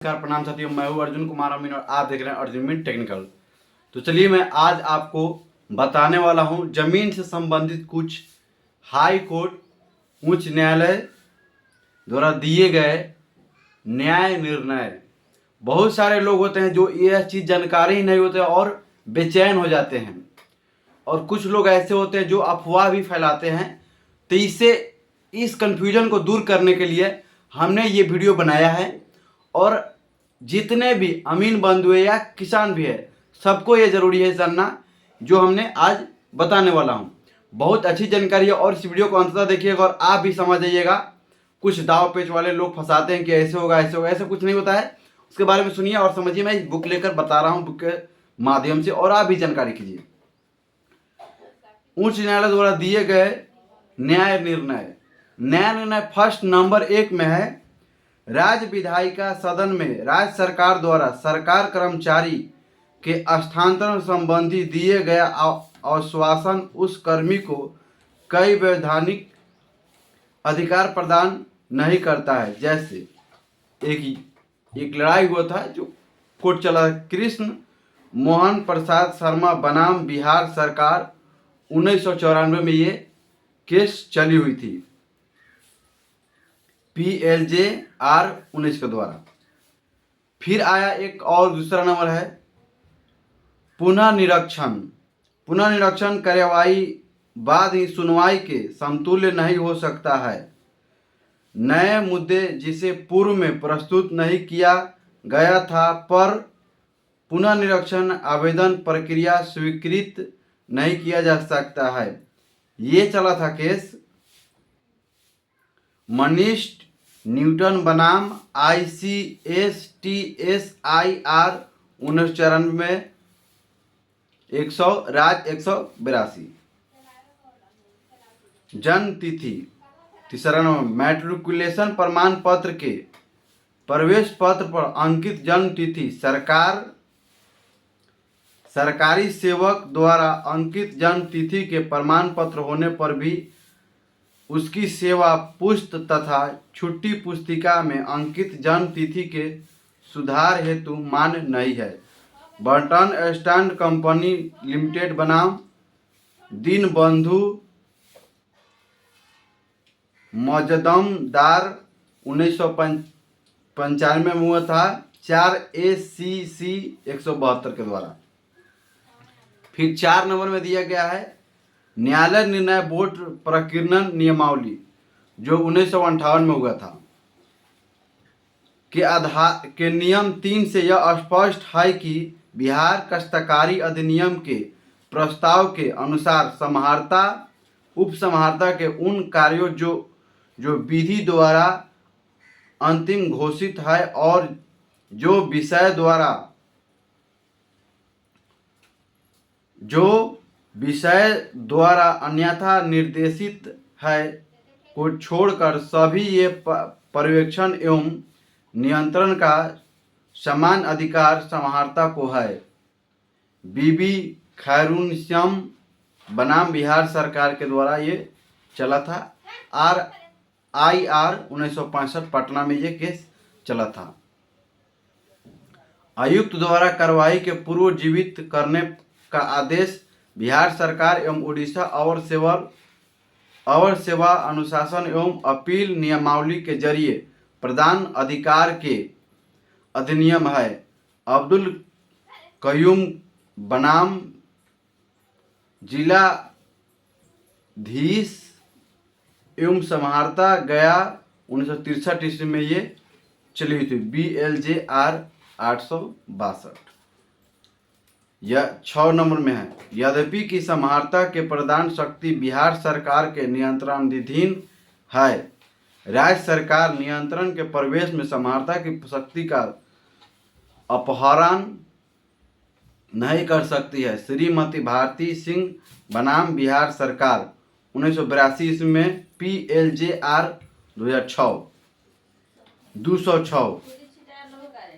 नमस्कार, प्रणाम साथियों। मैं हूं अर्जुन कुमार अमीन और आप देख रहे हैं अर्जुन मीन टेक्निकल। तो चलिए मैं आज आपको बताने वाला हूं जमीन से संबंधित कुछ हाई कोर्ट उच्च न्यायालय द्वारा दिए गए न्याय निर्णय। बहुत सारे लोग होते हैं जो यह चीज़ जानकारी ही नहीं होते और बेचैन हो जाते हैं, और कुछ लोग ऐसे होते हैं जो अफवाह भी फैलाते हैं। तो इससे इस कन्फ्यूजन को दूर करने के लिए हमने ये वीडियो बनाया है, और जितने भी अमीन बंधु है या किसान भी है, सबको ये ज़रूरी है जानना जो हमने आज बताने वाला हूँ। बहुत अच्छी जानकारी है और इस वीडियो को अंततः देखिएगा और आप भी समझ जाइएगा। कुछ दाव पेच वाले लोग फंसाते हैं कि ऐसे होगा ऐसे होगा, ऐसा कुछ नहीं होता है। उसके बारे में सुनिए और समझिए। मैं इस बुक लेकर बता रहा हूँ, बुक के माध्यम से, और आप भी जानकारी कीजिए। उच्च न्यायालय द्वारा दिए गए न्याय निर्णय। न्याय निर्णय फर्स्ट नंबर 1 में है, राज्य विधायिका सदन में राज्य सरकार द्वारा सरकार कर्मचारी के स्थानांतरण संबंधी दिए गए आश्वासन उस कर्मी को कई वैधानिक अधिकार प्रदान नहीं करता है। जैसे एक लड़ाई हुआ था जो कोर्ट चला, कृष्ण मोहन प्रसाद शर्मा बनाम बिहार सरकार, 1994 में ये केस चली हुई थी, PLJR-19 के द्वारा। फिर आया एक और दूसरा नंबर है पुनः निरीक्षण। पुनः निरीक्षण कार्यवाही बाद ही सुनवाई के समतुल्य नहीं हो सकता है। नए मुद्दे जिसे पूर्व में प्रस्तुत नहीं किया गया था पर पुनः निरीक्षण आवेदन प्रक्रिया स्वीकृत नहीं किया जा सकता है। ये चला था केस मनीष न्यूटन बनाम ICSTSIR 1994 में 100 राज्य 182। जन्म तिथि तीसरा नंबर, मैट्रिकुलेशन प्रमाण पत्र के प्रवेश पत्र पर अंकित जन्म तिथि सरकारी सेवक द्वारा अंकित जन्म तिथि के प्रमाण पत्र होने पर भी उसकी सेवा पुस्त तथा छुट्टी पुस्तिका में अंकित जन्म तिथि के सुधार हेतु मान्य नहीं है। बर्टन स्टैंड कंपनी लिमिटेड बनाम दीनबंधु मजदमदार 1995 में हुआ था, 4 ACC 172 के द्वारा। फिर 4 नंबर में दिया गया है न्यायालय निर्णय बोर्ड प्रकीर्णन नियमावली, जो 1958 में हुआ था, के आधार के नियम 3 से यह स्पष्ट है कि बिहार काश्तकारी अधिनियम के प्रस्ताव के अनुसार समाहर्ता उपसमाहर्ता के उन कार्यों जो विधि द्वारा अंतिम घोषित है और जो विषय द्वारा अन्यथा निर्देशित है को छोड़कर सभी ये पर्यवेक्षण एवं नियंत्रण का समान अधिकार समाहर्ता को है। बीबी खैरुनिसम बनाम बिहार सरकार के द्वारा ये चला था। RIR 1965 पटना में ये केस चला था। आयुक्त द्वारा कार्रवाई के पूर्व जीवित करने का आदेश बिहार सरकार एवं उड़ीसा अवर सेवा अनुशासन एवं अपील नियमावली के जरिए प्रदान अधिकार के अधिनियम है। अब्दुल कयूम बनाम जिलाधीश एवं समाहर्ता गया 1963 ईस्वी में ये चली हुई थी, BLJR 862। यह 6 नंबर में है, यद्यपि की समाहर्ता के प्रदान शक्ति बिहार सरकार के नियंत्रणाधीन है। राज्य सरकार नियंत्रण के प्रवेश में समाहर्ता की शक्ति का अपहरण नहीं कर सकती है। श्रीमती भारती सिंह बनाम बिहार सरकार 1982 ईस्वी में PLJR 206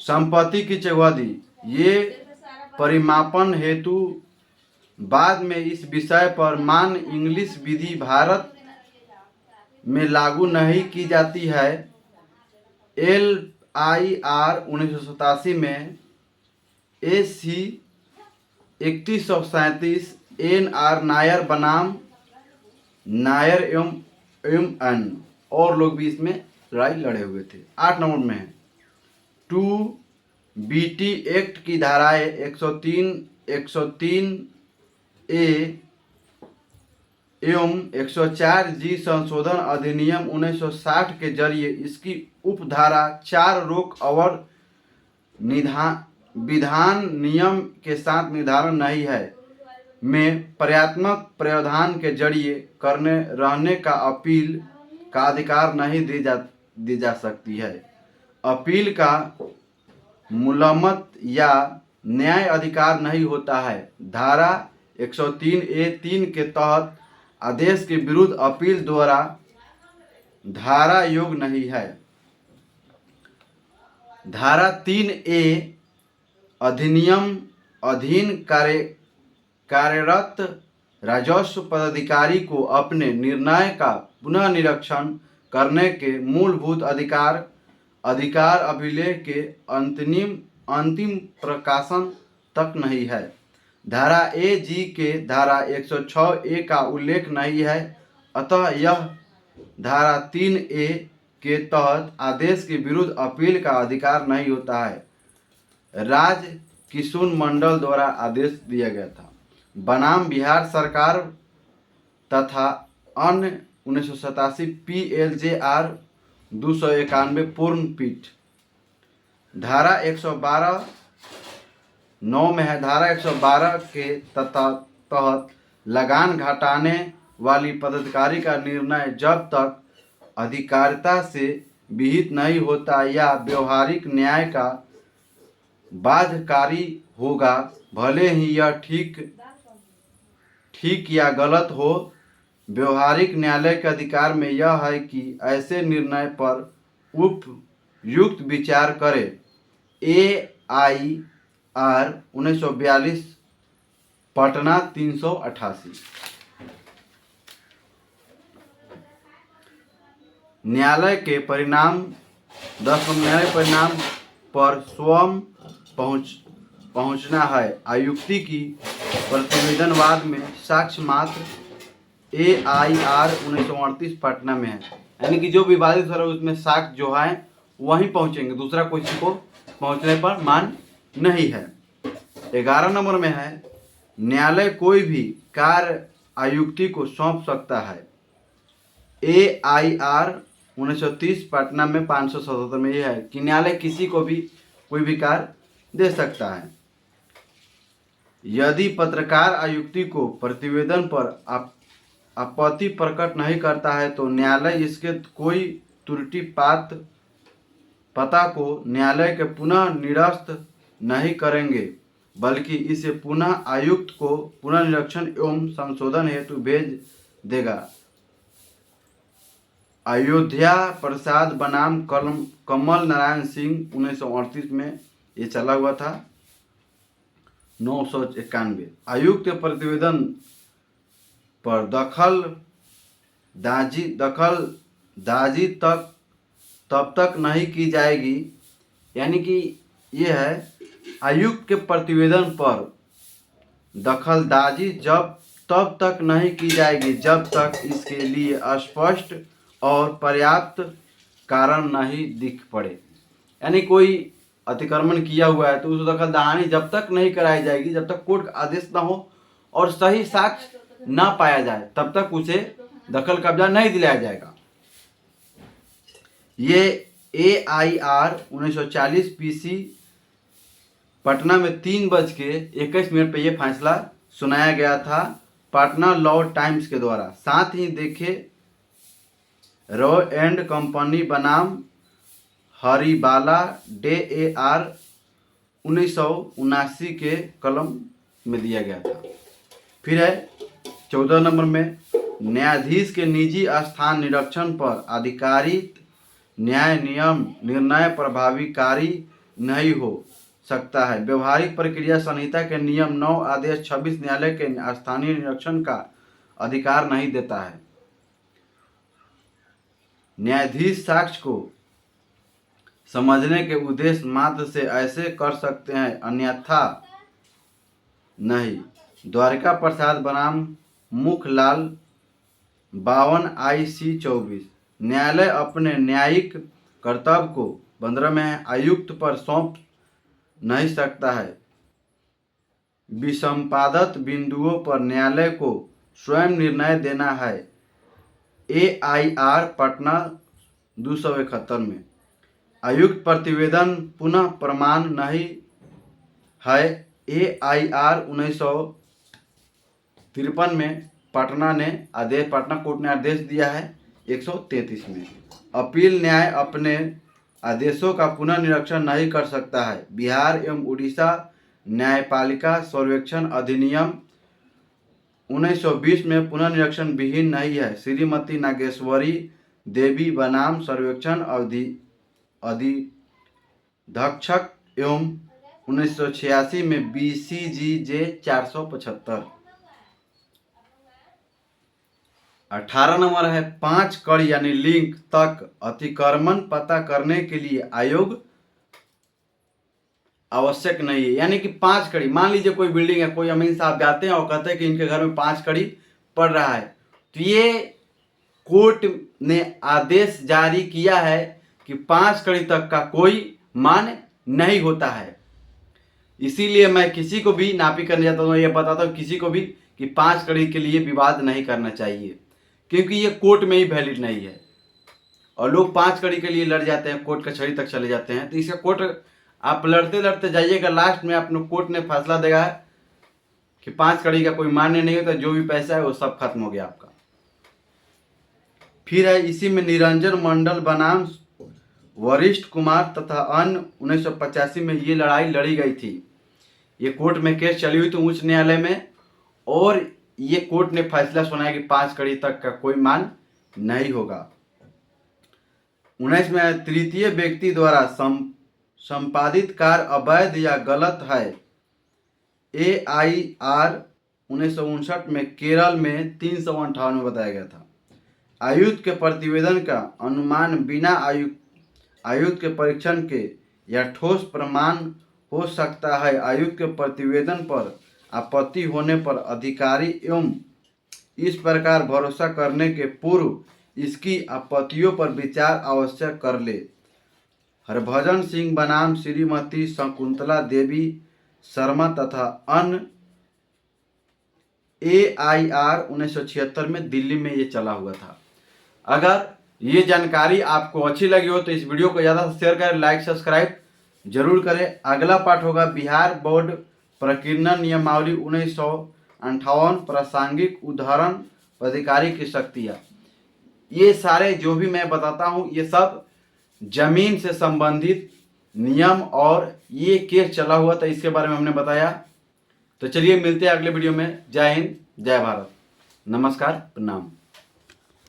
संपत्ति की चौहदी। ये परिमापन हेतु बाद में इस विषय पर मान इंग्लिश विधि भारत में लागू नहीं की जाती है। SIR 1987 में AC 3137 NR नायर बनाम नायर एवं एन और लोग भी इसमें लड़ाई लड़े हुए थे। 8 नंबर में है 2BT एक्ट की धाराएं 103 ए एवं 104G संशोधन अधिनियम 1960 के जरिए इसकी उपधारा 4 रोक और विधान नियम के साथ निर्धारण नहीं है में पर्यात्मक प्रावधान के जरिए करने रहने का अपील का अधिकार नहीं दी जा सकती है। अपील का मुलम्मत या न्याय अधिकार नहीं होता है। धारा 103A(3) के तहत आदेश के विरुद्ध अपील द्वारा धारा योग्य नहीं है। धारा 3A अधिनियम अधीन कार्यरत राजस्व पदाधिकारी को अपने निर्णय का पुनः निरीक्षण करने के मूलभूत अधिकार अभिलेख के अंतिम प्रकाशन तक नहीं है। धारा AG के धारा 106A का उल्लेख नहीं है, अतः यह धारा 3A के तहत आदेश के विरुद्ध अपील का अधिकार नहीं होता है। राज किशुन मंडल द्वारा आदेश दिया गया था बनाम बिहार सरकार तथा अन्य 1987 PLJR 291 पूर्ण पीठ। धारा 112 9 में है धारा 112 के तहत लगान घटाने वाली पदाधिकारी का निर्णय जब तक अधिकारिता से विहित नहीं होता या व्यवहारिक न्याय का बाध्यकारी होगा, भले ही यह ठीक या गलत हो। व्यवहारिक न्यायालय के अधिकार में यह है कि ऐसे निर्णय पर उपयुक्त विचार करे। AIR 1942 पटना 388। न्यायालय के परिणाम 10 न्यायालय परिणाम पर स्वयं पहुंचना है। आयुक्ति की प्रतिवेदनवाद में साक्ष्य मात्र AIR 1938 पटना में है, यानी कि जो विवादित हो रहा है उसमें साक्ष्य जो है वहीं पहुंचेंगे, दूसरा किसी को पहुंचने पर मान नहीं है। 11 नंबर में है न्यायालय कोई भी कार्य आयुक्ति को सौंप सकता है। AIR 1930 पटना में 577 में यह है कि न्यायालय किसी को भी कोई भी कार्य दे सकता है। यदि पत्रकार आयुक्ति को प्रतिवेदन पर आपत्ति प्रकट नहीं करता है तो न्यायालय इसके कोई त्रुटि पता को न्यायालय के पुनः निरस्त नहीं करेंगे, बल्कि इसे पुनः आयुक्त को पुनः निरीक्षण एवं संशोधन हेतु भेज देगा। अयोध्या प्रसाद बनाम कमल नारायण सिंह 1938 में ये चला हुआ था। 991 आयुक्त प्रतिवेदन पर दखलदाजी तब तक नहीं की जाएगी, यानी कि ये है आयुक्त के प्रतिवेदन पर दखलदाजी तब तक नहीं की जाएगी जब तक इसके लिए स्पष्ट और पर्याप्त कारण नहीं दिख पड़े। यानी कोई अतिक्रमण किया हुआ है तो उस दखलदानी जब तक नहीं कराई जाएगी, जब तक कोर्ट का आदेश ना हो और सही साक्ष्य ना पाया जाए तब तक उसे दखल कब्जा नहीं दिलाया जाएगा। ये AIR 1940 PC पटना में 3:21 पर यह फैसला सुनाया गया था पटना लॉ टाइम्स के द्वारा। साथ ही देखे रॉ एंड कंपनी बनाम हरिबाला DAR 1979 के कलम में दिया गया था। फिर है 14 नंबर में न्यायाधीश के निजी स्थान निरीक्षण पर आधिकारिक न्याय नियम निर्णय प्रभावीकारी नहीं हो सकता है। व्यवहारिक प्रक्रिया संहिता के नियम 9 आदेश 26 न्यायालय के स्थानीय निरीक्षण का अधिकार नहीं देता है। समझने के उद्देश्य मात्र से ऐसे कर सकते हैं, अन्यथा नहीं। द्वारिका प्रसाद बनाम मुखलाल 52 IC 24। न्यायालय अपने न्यायिक कर्तव्य को 15वें आयुक्त पर सौंप नहीं सकता है। विसंपादित बिंदुओं पर न्यायालय को स्वयं निर्णय देना है। AIR पटना 271 में आयुक्त प्रतिवेदन पुनः प्रमाण नहीं है। AIR 1953 में पटना कोर्ट ने आदेश दिया है 133 में। अपील न्याय अपने आदेशों का पुनः निरीक्षण नहीं कर सकता है। बिहार एवं उड़ीसा न्यायपालिका सर्वेक्षण अधिनियम 1920 में पुनः निरीक्षण विहीन नहीं है। श्रीमती नागेश्वरी देवी बनाम सर्वेक्षण अधिधक्षक एवं 1986 में BCGJ 475। 18 नंबर है 5 कड़ी यानी लिंक तक अतिक्रमण पता करने के लिए आयोग आवश्यक नहीं है। यानी कि 5 कड़ी, मान लीजिए कोई बिल्डिंग है, कोई अमीन साहब जाते हैं और कहते हैं कि इनके घर में 5 कड़ी पड़ रहा है, तो ये कोर्ट ने आदेश जारी किया है कि 5 कड़ी तक का कोई मान्य नहीं होता है। इसीलिए मैं किसी को भी नापी करने जाता हूँ, ये बताता हूँ किसी को भी कि 5 कड़ी के लिए विवाद नहीं करना चाहिए, क्योंकि ये कोर्ट में ही वैलिड नहीं है। और लोग 5 कड़ी के लिए लड़ जाते हैं, कोर्ट कचहरी तक चले जाते हैं। तो इसका कोर्ट आप लड़ते लड़ते जाइएगा, लास्ट में अपने कोर्ट ने फैसला देगा कि 5 कड़ी का कोई मान्य नहीं होता, जो भी पैसा है वो सब खत्म हो गया आपका। फिर है इसी में निरंजन मंडल बनाम वरिष्ठ कुमार तथा अन्य 1985 में ये लड़ाई लड़ी गई थी। ये कोर्ट में केस चली हुई थी उच्च न्यायालय में, और ये कोर्ट ने फैसला सुनाया कि 5 कड़ी तक का कोई मान नहीं होगा। 19 में तृतीय व्यक्ति द्वारा संपादित कार्य अवैध या गलत है। AIR 1959 में केरल में 358 में बताया गया था। आयुक्त के प्रतिवेदन का अनुमान बिना आयुक्त के परीक्षण के या ठोस प्रमाण हो सकता है। आयुक्त के प्रतिवेदन पर आपत्ति होने पर अधिकारी एवं इस प्रकार भरोसा करने के पूर्व इसकी आपत्तियों पर विचार अवश्य कर ले। हरभजन सिंह बनाम श्रीमती शकुंतला देवी शर्मा तथा अन्य AIR 1976 में दिल्ली में ये चला हुआ था। अगर ये जानकारी आपको अच्छी लगी हो तो इस वीडियो को ज़्यादा से शेयर करें, लाइक सब्सक्राइब जरूर करें। अगला पाठ होगा बिहार बोर्ड प्रकीर्णन नियमावली 1958 प्रासंगिक उदाहरण प्राधिकारी की शक्तियाँ। ये सारे जो भी मैं बताता हूँ ये सब जमीन से संबंधित नियम, और ये केस चला हुआ था इसके बारे में हमने बताया। तो चलिए मिलते हैं अगले वीडियो में। जय हिंद, जय भारत, नमस्कार, प्रणाम।